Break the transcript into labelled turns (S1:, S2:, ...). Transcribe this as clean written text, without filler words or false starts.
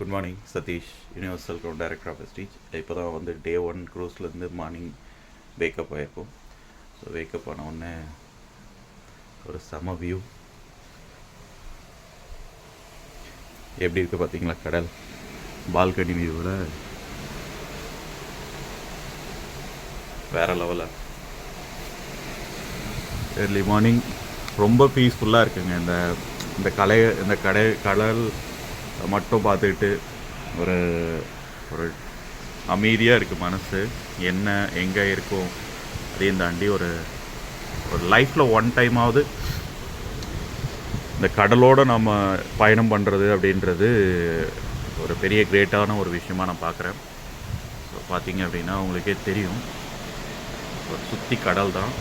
S1: Good morning Satish, universal ground director of ஸ்டீச். இப்போ தான் வந்து டே 1 க்ரூஸ்லேருந்து மார்னிங் வேக்கப் ஆகிருக்கும். ஸோ வேக்கப் ஆன உடனே ஒரு செம வியூ எப்படி இருக்குது பார்த்தீங்களா? கடல் பால்கனி வியூவில் வேறு லெவலில். ஏர்லி மார்னிங் ரொம்ப பீஸ்ஃபுல்லாக இருக்குங்க. இந்த கடல் மட்டும் பார்த்துக்கிட்டு ஒரு ஒரு அமைதியாக இருக்குது மனசு. என்ன எங்கே இருக்கும் அதையும் தாண்டி ஒரு லைஃப்பில் ஒன் டைமாவது இந்த கடலோடு நம்ம பயணம் பண்ணுறது அப்படின்றது ஒரு பெரிய கிரேட்டான ஒரு விஷயமாக நான் பார்க்குறேன். ஸோ பார்த்தீங்க அப்படின்னா உங்களுக்கே தெரியும், ஒரு சுற்றி கடல் தான்.